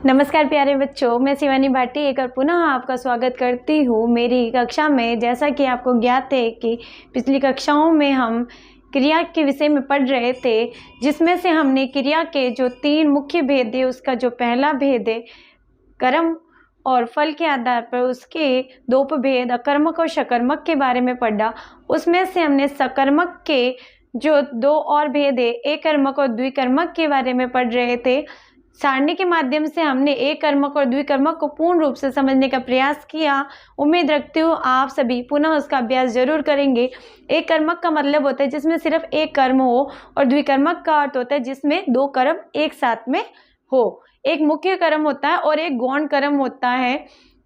नमस्कार प्यारे बच्चों, मैं शिवानी भाटी एक और पुनः आपका स्वागत करती हूँ मेरी कक्षा में। जैसा कि आपको ज्ञात है कि पिछली कक्षाओं में हम क्रिया के विषय में पढ़ रहे थे, जिसमें से हमने क्रिया के जो 3 मुख्य भेद है, उसका जो पहला भेद है कर्म और फल के आधार पर उसके 2 उपभेद अकर्मक और सकर्मक के बारे में पढ़ा। उसमें से हमने सकर्मक के जो 2 और भेद है, एकर्मक और द्विकर्मक के बारे में पढ़ रहे थे। सारणी के माध्यम से हमने एक कर्मक और द्विकर्मक को पूर्ण रूप से समझने का प्रयास किया। उम्मीद रखती हूँ आप सभी पुनः उसका अभ्यास जरूर करेंगे। एक कर्मक का मतलब होता है जिसमें सिर्फ एक कर्म हो, और द्विकर्मक का अर्थ होता है जिसमें 2 कर्म एक साथ में हो। एक मुख्य कर्म होता है और एक गौण कर्म होता है।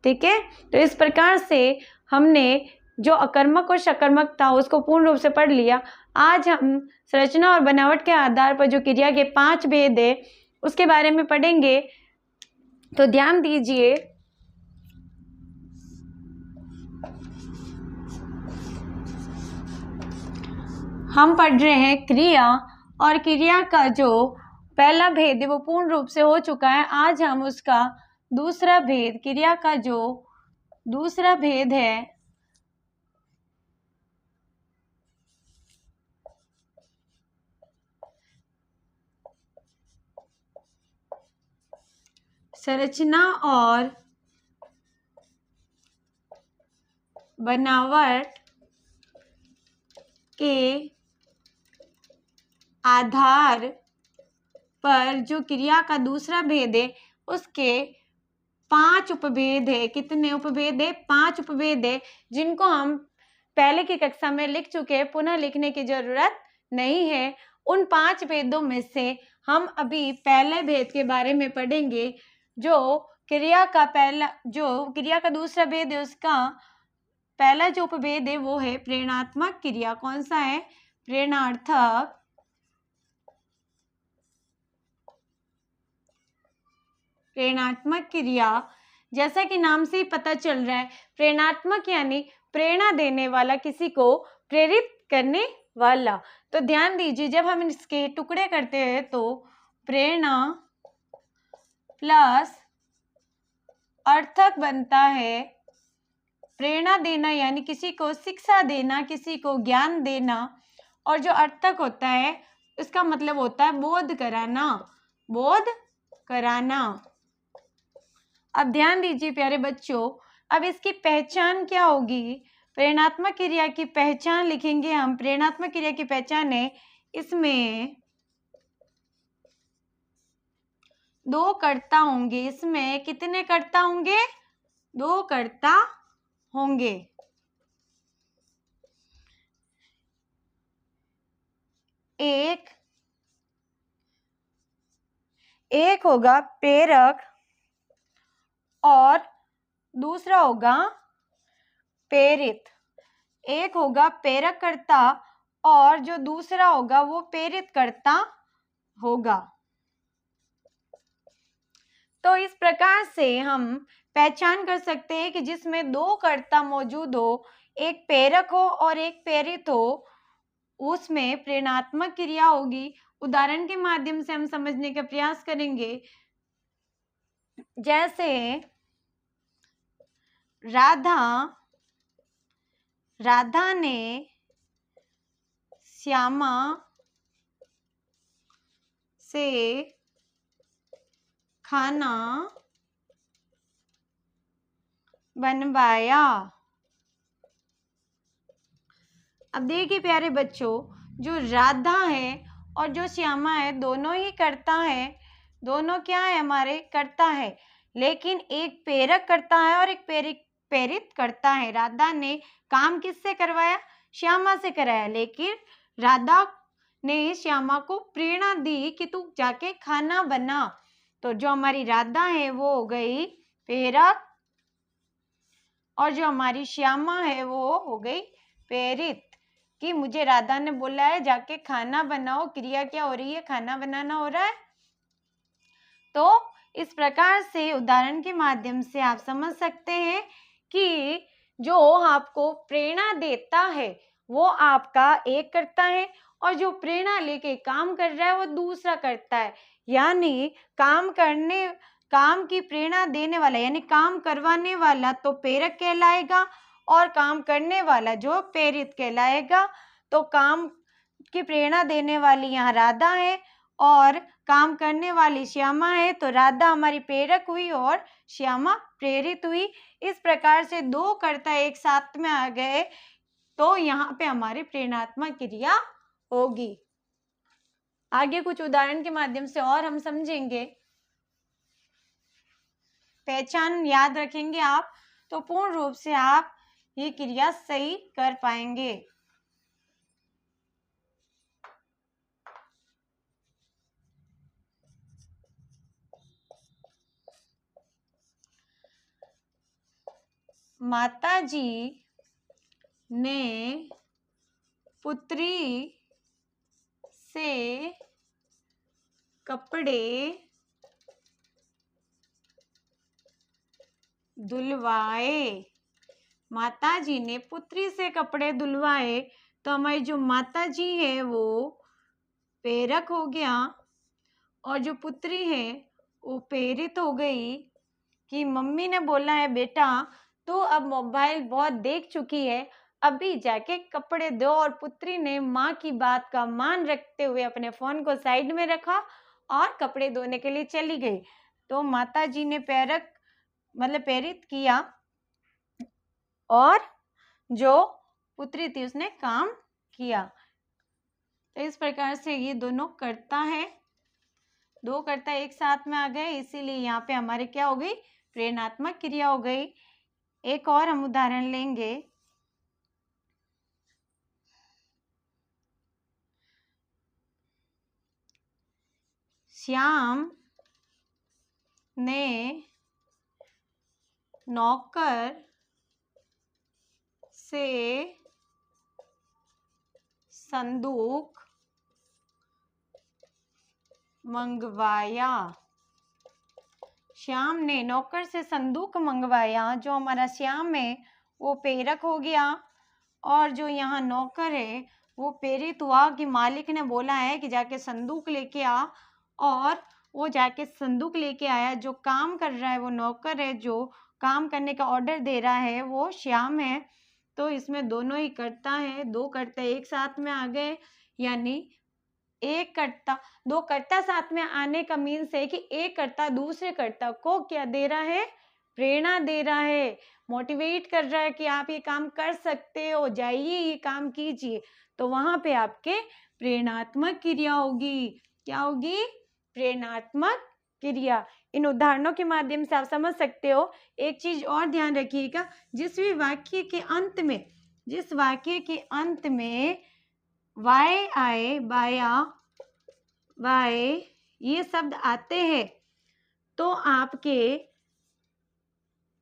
ठीक है, तो इस प्रकार से हमने जो अकर्मक और सकर्मक था उसको पूर्ण रूप से पढ़ लिया। आज हम संरचना और बनावट के आधार पर जो क्रिया के 5 भेद है उसके बारे में पढ़ेंगे। तो ध्यान दीजिए, हम पढ़ रहे हैं क्रिया, और क्रिया का जो पहला भेद है वो पूर्ण रूप से हो चुका है। आज हम उसका दूसरा भेद, क्रिया का जो दूसरा भेद है संरचना और बनावट के आधार पर जो क्रिया का दूसरा भेद है उसके 5 उपभेद है। कितने उपभेद है? 5 उपभेद है, जिनको हम पहले की कक्षा में लिख चुके हैं, पुनः लिखने की जरूरत नहीं है। उन 5 भेदों में से हम अभी पहले भेद के बारे में पढ़ेंगे। जो क्रिया का दूसरा भेद है, उसका पहला जो उपभेद है वो है प्रेरणात्मक क्रिया। कौन सा है? प्रेरणार्थक क्रिया। जैसा कि नाम से ही पता चल रहा है, प्रेरणात्मक यानी प्रेरणा देने वाला, किसी को प्रेरित करने वाला। तो ध्यान दीजिए, जब हम इसके टुकड़े करते हैं तो प्रेरणा प्लस अर्थक बनता है प्रेरणा देना, यानी किसी को शिक्षा देना, किसी को ज्ञान देना। और जो अर्थक होता है उसका मतलब होता है बोध कराना, बोध कराना। अब ध्यान दीजिए प्यारे बच्चों, अब इसकी पहचान क्या होगी? प्रेरणात्मक क्रिया की पहचान लिखेंगे हम। प्रेरणात्मक क्रिया की पहचान है, इसमें 2 कर्ता होंगे। इसमें कितने कर्ता होंगे? 2 कर्ता होंगे। एक होगा प्रेरक और दूसरा होगा प्रेरित। एक होगा प्रेरक कर्ता और जो दूसरा होगा वो प्रेरित कर्ता होगा। तो इस प्रकार से हम पहचान कर सकते हैं कि जिसमें 2 कर्ता मौजूद हो, एक प्रेरक हो और एक प्रेरित हो, उसमें प्रेरणात्मक क्रिया होगी। उदाहरण के माध्यम से हम समझने का प्रयास करेंगे। जैसे राधा ने श्यामा से खाना बनवाया। अब देखिए प्यारे बच्चों, जो राधा है और जो श्यामा है दोनों ही कर्ता है। दोनों क्या है? हमारे कर्ता है, लेकिन एक प्रेरक करता है और एक प्रेरित करता है। राधा ने काम किससे करवाया? श्यामा से कराया, लेकिन राधा ने श्यामा को प्रेरणा दी कि तू जाके खाना बना। तो जो हमारी राधा है वो हो गई प्रेरक, और जो हमारी श्यामा है वो हो गई प्रेरित, कि मुझे राधा ने बोला है जाके खाना बनाओ। क्रिया क्या हो रही है? खाना बनाना हो रहा है। तो इस प्रकार से उदाहरण के माध्यम से आप समझ सकते हैं कि जो आपको प्रेरणा देता है वो आपका एक कर्ता है, और जो प्रेरणा लेके काम कर रहा है वो दूसरा करता है। यानी काम काम की प्रेरणा देने वाला यानी काम करवाने वाला तो प्रेरक कहलाएगा, और काम करने वाला जो प्रेरित कहलाएगा। तो काम की प्रेरणा देने वाली यहाँ राधा है और काम करने वाली श्यामा है। तो राधा हमारी प्रेरक हुई और श्यामा प्रेरित हुई। इस प्रकार से दो कर्ता एक साथ में आ गए तो यहाँ पे हमारी प्रेरणात्मक क्रिया होगी। आगे कुछ उदाहरण के माध्यम से और हम समझेंगे। पहचान याद रखेंगे आप तो पूर्ण रूप से आप ये क्रिया सही कर पाएंगे। माता जी ने पुत्री से कपड़े धुलवाए। माता जी ने पुत्री से कपड़े धुलवाए तो हमारी जो माता जी है वो प्रेरक हो गया और जो पुत्री है वो प्रेरित हो गई कि मम्मी ने बोला है बेटा तो अब मोबाइल बहुत देख चुकी है, अभी जाके कपड़े दो। और पुत्री ने माँ की बात का मान रखते हुए अपने फोन को साइड में रखा और कपड़े धोने के लिए चली गई। तो माता जी ने प्रेरित किया और जो पुत्री थी उसने काम किया। तो इस प्रकार से ये दोनों कर्ता है, दो कर्ता एक साथ में आ गए, इसीलिए यहाँ पे हमारे क्या हो गई, प्रेरणात्मक क्रिया हो गई। एक और हम उदाहरण लेंगे। श्याम ने नौकर से संदूक मंगवाया। श्याम ने नौकर से संदूक मंगवाया। जो हमारा श्याम है वो प्रेरक हो गया और जो यहाँ नौकर है वो प्रेरित हुआ कि मालिक ने बोला है कि जाके संदूक लेके आ, और वो जाके संदूक लेके आया। जो काम कर रहा है वो नौकर है, जो काम करने का ऑर्डर दे रहा है वो श्याम है। तो इसमें दोनों ही कर्ता है, दो कर्ता एक साथ में आ गए, यानी एक कर्ता, दो कर्ता साथ में आने का मीन्स है कि एक कर्ता दूसरे कर्ता को क्या दे रहा है, प्रेरणा दे रहा है, मोटिवेट कर रहा है कि आप ये काम कर सकते हो, जाइए ये काम कीजिए। तो वहां पे आपके प्रेरणात्मक क्रिया होगी। क्या होगी, प्रेरणात्मक क्रिया। इन उदाहरणों के माध्यम से आप समझ सकते हो। एक चीज और ध्यान रखिएगा, जिस वाक्य के अंत में वाय आए, बाया, वाय ये शब्द आते हैं तो आपके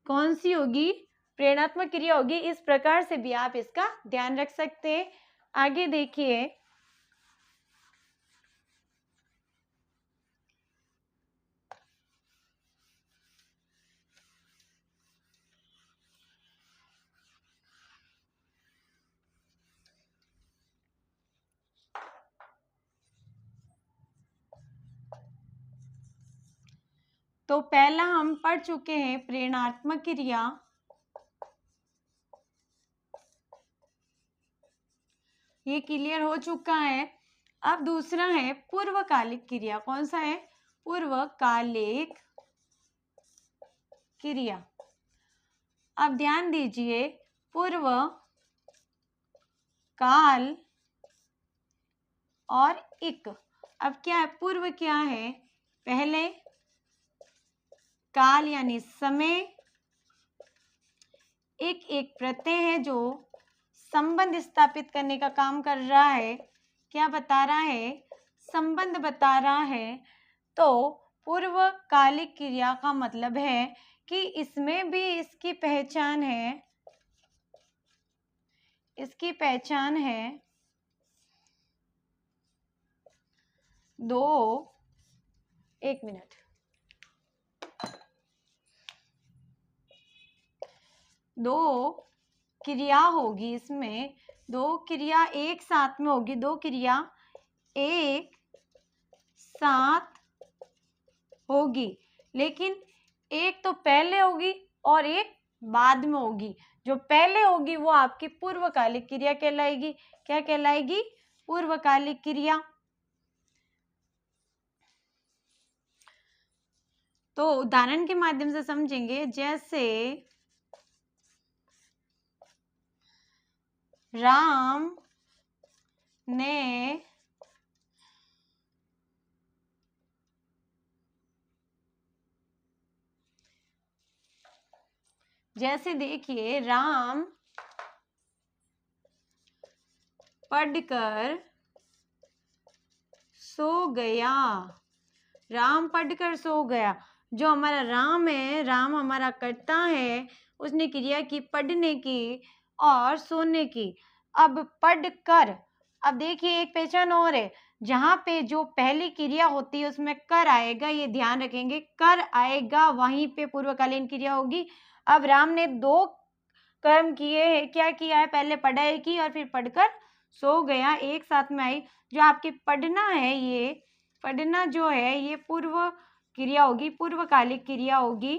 कौन सी होगी, प्रेरणात्मक क्रिया होगी। इस प्रकार से भी आप इसका ध्यान रख सकते हैं। आगे देखिए, तो पहला हम पढ़ चुके हैं प्रेरणात्मक क्रिया। ये क्लियर हो चुका है। अब दूसरा है पूर्वकालिक क्रिया। कौन सा है, पूर्वकालिक क्रिया। अब ध्यान दीजिए, पूर्व काल और इक। अब क्या है, पूर्व क्या है, पहले, काल यानी समय, एक प्रत्यय है जो संबंध स्थापित करने का काम कर रहा है। क्या बता रहा है, संबंध बता रहा है। तो पूर्वकालिक क्रिया का मतलब है कि इसमें भी इसकी पहचान है, दो क्रिया होगी। इसमें दो क्रिया एक साथ में होगी, दो क्रिया एक साथ होगी। लेकिन एक तो पहले होगी और एक बाद में होगी। जो पहले होगी वो आपकी पूर्वकालिक क्रिया कहलाएगी। क्या कहलाएगी? पूर्वकालिक क्रिया। तो उदाहरण के माध्यम से समझेंगे, जैसे राम ने जैसे देखिए, राम पढ़कर सो गया। राम पढ़कर सो गया। जो हमारा राम है, राम हमारा कर्ता है, उसने क्रिया की पढ़ने की और सोने की। अब पढ़कर, अब देखिए एक पहचान और है, जहां पे जो पहली क्रिया होती है उसमें कर आएगा, ये ध्यान रखेंगे, कर आएगा वहीं पे पूर्वकालीन क्रिया होगी। अब राम ने दो कर्म किए हैं। क्या किया है? पहले पढ़ाई की और फिर पढ़कर सो गया, एक साथ में आई। जो आपकी पढ़ना है, ये पढ़ना जो है ये पूर्व क्रिया होगी, पूर्वकालिक क्रिया होगी।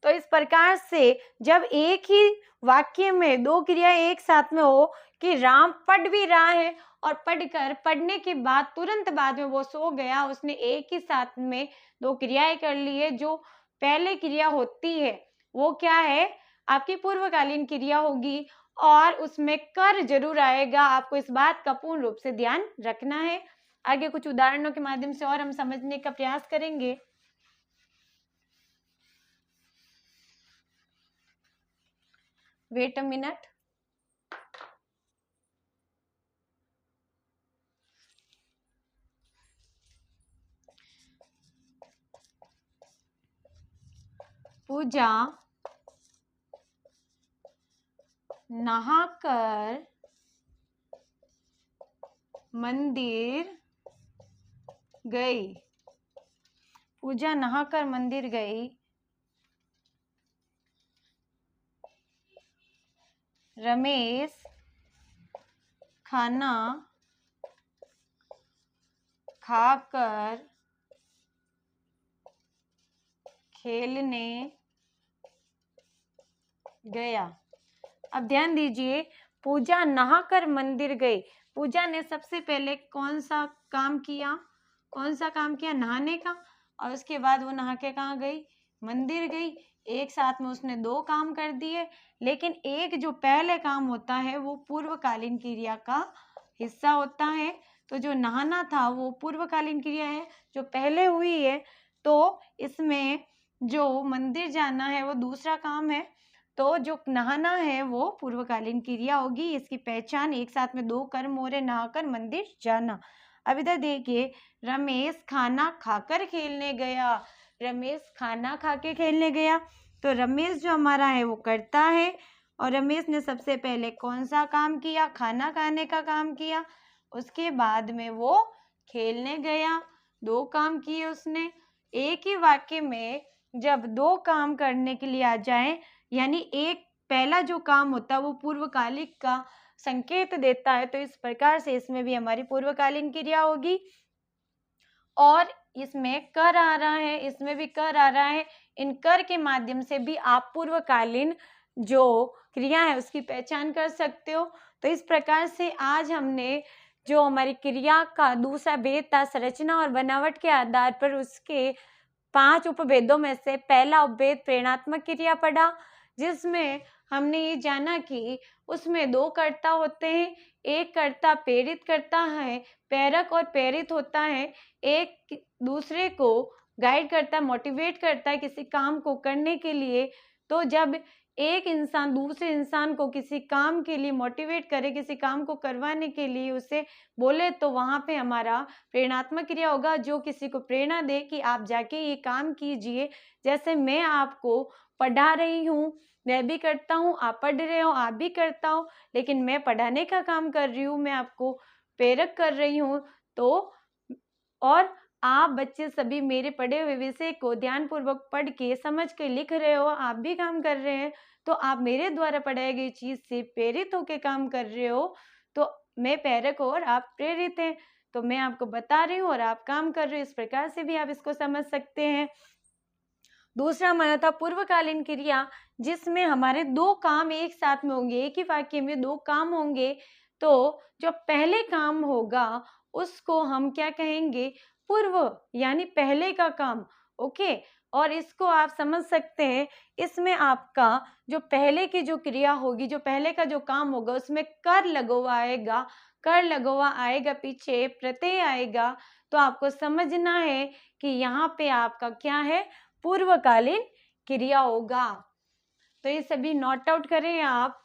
तो इस प्रकार से जब एक ही वाक्य में दो क्रिया एक साथ में हो, कि राम पढ़ भी रहा है और पढ़कर, पढ़ने के बाद तुरंत बाद में वो सो गया, उसने एक ही साथ में दो क्रियाएं कर ली है। जो पहले क्रिया होती है वो क्या है? आपकी पूर्वकालीन क्रिया होगी और उसमें कर जरूर आएगा। आपको इस बात का पूर्ण रूप से ध्यान रखना है। आगे कुछ उदाहरणों के माध्यम से और हम समझने का प्रयास करेंगे। Wait a minute. पूजा नहाकर मंदिर गई। पूजा नहाकर मंदिर गई। रमेश खाना खाकर खेलने गया। अब ध्यान दीजिए, पूजा नहाकर मंदिर गई। पूजा ने सबसे पहले कौन सा काम किया? कौन सा काम किया? नहाने का। और उसके बाद वो नहा के कहाँ गई? मंदिर गई। एक साथ में उसने दो काम कर दिए। लेकिन एक जो पहले काम होता है वो पूर्वकालीन क्रिया का हिस्सा होता है। तो जो नहाना था वो पूर्वकालीन क्रिया है, जो पहले हुई है। तो इसमें जो मंदिर जाना है वो दूसरा काम है। तो जो नहाना है वो पूर्वकालीन क्रिया होगी। इसकी पहचान, एक साथ में दो कर्म हो रहे, नहाकर मंदिर जाना। अब इधर देखिए, रमेश खाना खाकर खेलने गया। रमेश खाना खा के खेलने गया। तो रमेश जो हमारा है वो करता है और रमेश ने सबसे पहले कौन सा काम किया? खाना खाने का काम किया। उसके बाद में वो खेलने गया। दो काम किए उसने। एक ही वाक्य में जब दो काम करने के लिए आ जाए, यानी एक पहला जो काम होता है वो पूर्वकालिक का संकेत देता है, तो इस प्रकार से इसमें भी हमारी पूर्वकालीन क्रिया होगी। और इसमें कर आ रहा है, इसमें भी कर आ रहा है। इन कर के माध्यम से भी आप पूर्वकालीन जो क्रिया है उसकी पहचान कर सकते हो। तो इस प्रकार से आज हमने जो हमारी क्रिया का दूसरा भेद था, संरचना और बनावट के आधार पर उसके 5 उपभेदों में से पहला उपभेद प्रेरणात्मक क्रिया पढ़ा, जिसमें हमने ये जाना कि उसमें दो कर्ता होते हैं। एक कर्ता प्रेरित करता है, प्रेरक और प्रेरित होता है। एक दूसरे को गाइड करता है, मोटिवेट करता है किसी काम को करने के लिए। तो जब एक इंसान दूसरे इंसान को किसी काम के लिए मोटिवेट करे, किसी काम को करवाने के लिए उसे बोले, तो वहां पे हमारा प्रेरणात्मक क्रिया होगा, जो किसी को प्रेरणा दे कि आप जाके ये काम कीजिए। जैसे मैं आपको पढ़ा रही हूँ, मैं भी करता हूँ, आप पढ़ रहे हो, आप भी करता हो, लेकिन मैं पढ़ाने का काम कर रही हूँ, मैं आपको प्रेरक कर रही हूँ। तो और आप बच्चे सभी मेरे पढ़े हुए विषय को ध्यानपूर्वक पढ़ के समझ के लिख रहे हो, आप भी काम कर रहे हैं। तो आप मेरे द्वारा पढ़ाई गई चीज से प्रेरित होकर काम कर रहे हो। तो मैं प्रेरक और आप प्रेरित हैं। तो मैं आपको बता रही हूँ और आप काम कर रहे हो, इस प्रकार से भी आप इसको समझ सकते हैं। दूसरा हमारा था पूर्वकालीन क्रिया, जिसमें हमारे दो काम एक साथ में होंगे, एक ही वाक्य में दो काम होंगे, तो जो पहले काम होगा उसको हम क्या कहेंगे, पूर्व, यानी पहले का काम। ओके, और इसको आप समझ सकते हैं, इसमें आपका जो पहले की जो क्रिया होगी, जो पहले का जो काम होगा, उसमें कर लगा हुआ आएगा, कर लगा हुआ आएगा, पीछे प्रत्यय आएगा, तो आपको समझना है कि यहाँ पे आपका क्या है, पूर्वकालीन क्रिया होगा। तो ये सभी नोट आउट करें आप।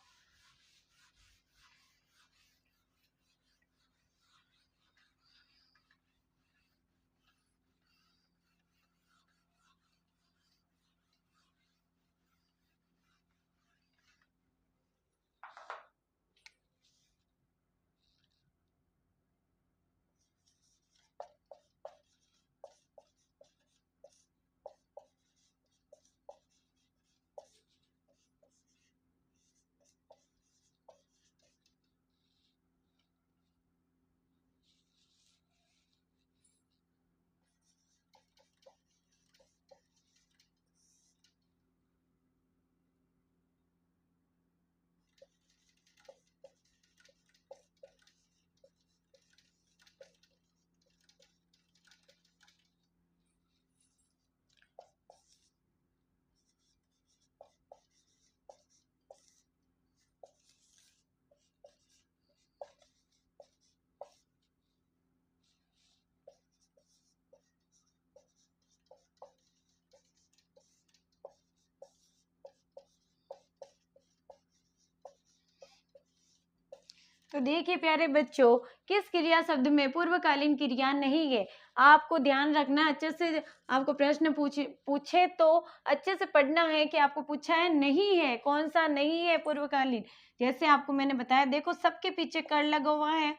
तो देखिए प्यारे बच्चों, किस क्रिया शब्द में पूर्वकालीन क्रिया नहीं है, आपको ध्यान रखना, अच्छे से आपको प्रश्न पूछे तो अच्छे से पढ़ना है कि आपको पूछा है नहीं है, कौन सा नहीं है पूर्वकालीन। जैसे आपको मैंने बताया, देखो सबके पीछे कर लगा हुआ है,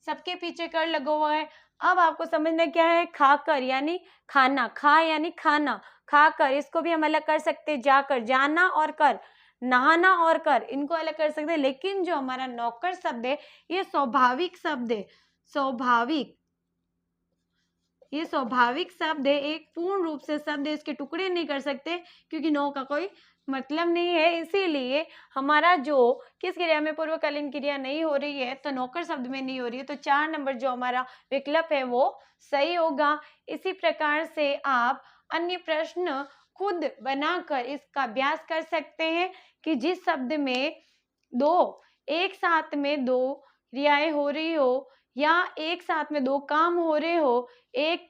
सबके पीछे कर लगा हुआ है। अब आपको समझना क्या है, खाकर यानी खाना, खा यानी खाना, खाकर, इसको भी हम अलग कर सकते हैं, जाकर, जाना और कर, नहाना और कर, इनको अलग कर सकते हैं। लेकिन जो हमारा नौकर शब्द है, ये स्वाभाविक शब्द है, स्वाभाविक, ये स्वाभाविक शब्द है, एक पूर्ण रूप से शब्द है, इसके टुकड़े नहीं कर सकते, क्योंकि नौ का कोई मतलब नहीं है। इसीलिए हमारा जो किस क्रिया में पूर्वकालीन क्रिया नहीं हो रही है, तो नौकर शब्द में नहीं हो रही है, तो 4 नंबर जो हमारा विकल्प है वो सही होगा। इसी प्रकार से आप अन्य प्रश्न खुद बनाकर इसका अभ्यास कर सकते हैं कि जिस शब्द में दो एक साथ में दो क्रियाएं हो रही हो, या एक साथ में दो काम हो रहे हो, एक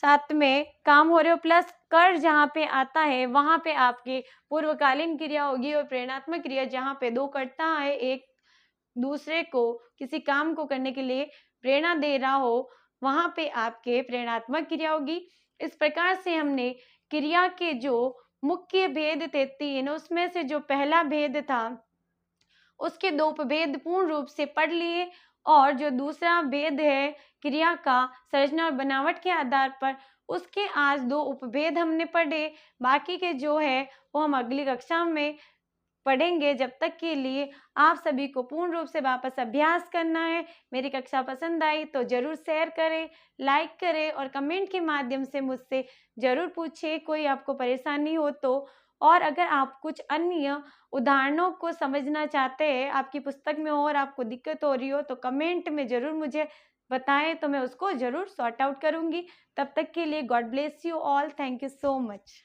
साथ में काम हो रहे हो प्लस कर जहाँ पे आता है, वहां पे आपकी पूर्वकालीन क्रिया होगी। और प्रेरणात्मक क्रिया जहाँ पे दो करता है, एक दूसरे को किसी काम को करने के लिए प्रेरणा दे रहा हो, वहां पे आपके प्रेरणात्मक क्रिया होगी। इस प्रकार से हमने क्रिया के जो मुख्य भेद थे 3, उसमें से जो पहला भेद था उसके 2 उपभेद पूर्ण रूप से पढ़ लिए, और जो दूसरा भेद है क्रिया का संरचना और बनावट के आधार पर, उसके आज 2 उपभेद हमने पढ़े। बाकी के जो है वो हम अगली कक्षा में पढ़ेंगे। जब तक के लिए आप सभी को पूर्ण रूप से वापस अभ्यास करना है। मेरी कक्षा पसंद आई तो जरूर शेयर करें, लाइक करें और कमेंट के माध्यम से मुझसे जरूर पूछें कोई आपको परेशानी हो तो। और अगर आप कुछ अन्य उदाहरणों को समझना चाहते हैं, आपकी पुस्तक में और आपको दिक्कत हो रही हो, तो कमेंट में जरूर मुझे बताएं, तो मैं उसको जरूर सॉर्ट आउट करूंगी। तब तक के लिए God bless you all, thank you so much.